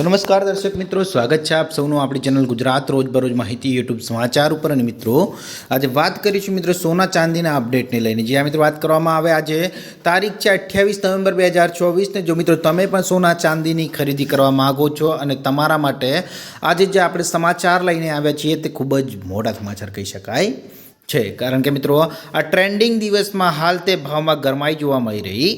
तो नमस्कार दर्शक मित्रों, स्वागत है आप सौનું આપણી ચેનલ ગુજરાત રોજબરોજ માહિતી યુટ્યુબ સમાચાર ઉપર। અને મિત્રો આજે વાત કરીશું મિત્રો સોના ચાંદીના અપડેટને લઈને। જે આ મિત્રો વાત કરવામાં આવે, આજે તારીખ છે 28 નવેમ્બર 2024 ને। જો મિત્રો તમે પણ સોના ચાંદીની ખરીદી કરવા માગો છો અને તમારા માટે આજે જે આપણે સમાચાર લઈને આવ્યા છીએ તે ખૂબ જ મોટા સમાચાર કહી શકાય છે, કારણ કે મિત્રો આ ટ્રેન્ડિંગ દિવસમાં હાલ તે ભાવમાં ગરમાઈ જોવા મળી રહી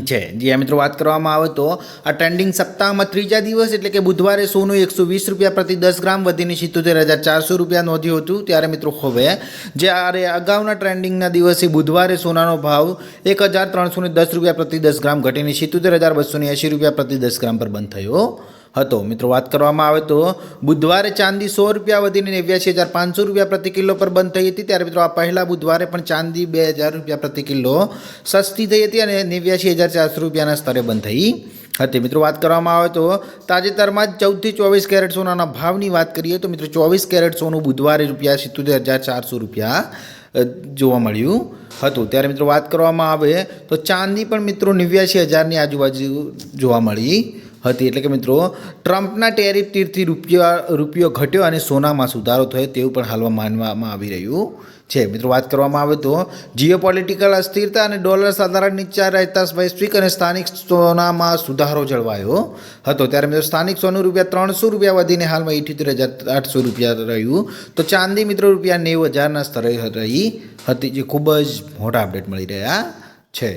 છે। જે આ મિત્રો વાત કરવામાં આવે તો આ ટ્રેન્ડિંગ સપ્તાહમાં ત્રીજા દિવસ એટલે કે બુધવારે સોનું 120 રૂપિયા પ્રતિ 10 ગ્રામ વધીને 77,400 રૂપિયા નોંધ્યું હતું। ત્યારે મિત્રો હવે જ્યારે અગાઉના ટ્રેન્ડિંગના દિવસે બુધવારે સોનાનો ભાવ 1,310 રૂપિયા પ્રતિ 10 ગ્રામ ઘટીને 77,280 રૂપિયા પ્રતિ 10 ગ્રામ પર બંધ થયો હતો। મિત્રો વાત કરવામાં આવે તો બુધવારે ચાંદી 100 રૂપિયા વધીને 89,500 રૂપિયા પ્રતિ કિલો પર બંધ થઈ હતી। ત્યારે મિત્રો આ પહેલા બુધવારે પણ ચાંદી 2,000 રૂપિયા પ્રતિ કિલો સસ્તી થઈ હતી અને 89,400 રૂપિયાના સ્તરે બંધ થઈ હતી। મિત્રો વાત કરવામાં આવે તો તાજેતરમાં જ 14 થી 24 કેરેટ સોનાના ભાવની વાત કરીએ તો મિત્રો 24 કેરેટ સોનું બુધવારે રૂપિયા 77,400 રૂપિયા જોવા મળ્યું હતું। ત્યારે મિત્રો વાત કરવામાં આવે તો ચાંદી પણ મિત્રો 89,000ની આજુબાજુ જોવા મળી હતી। એટલે કે મિત્રો ટ્રમ્પના ટેરિફ તીરથી રૂપિયો ઘટ્યો અને સોનામાં સુધારો થયો તેવું પણ હાલમાં માનવામાં આવી રહ્યું છે। મિત્રો વાત કરવામાં આવે તો જીઓપોલિટિકલ અસ્થિરતા અને ડોલર સાધારણ નીચા રહેતા વૈશ્વિક અને સ્થાનિક સોનામાં સુધારો જળવાયો હતો। ત્યારે મિત્રો સ્થાનિક સોનું ₹300 વધીને હાલમાં 78,800 રૂપિયા રહ્યું, તો ચાંદી મિત્રો ₹90,000ના સ્તરે રહી હતી, જે ખૂબ જ મોટા અપડેટ મળી રહ્યા છે।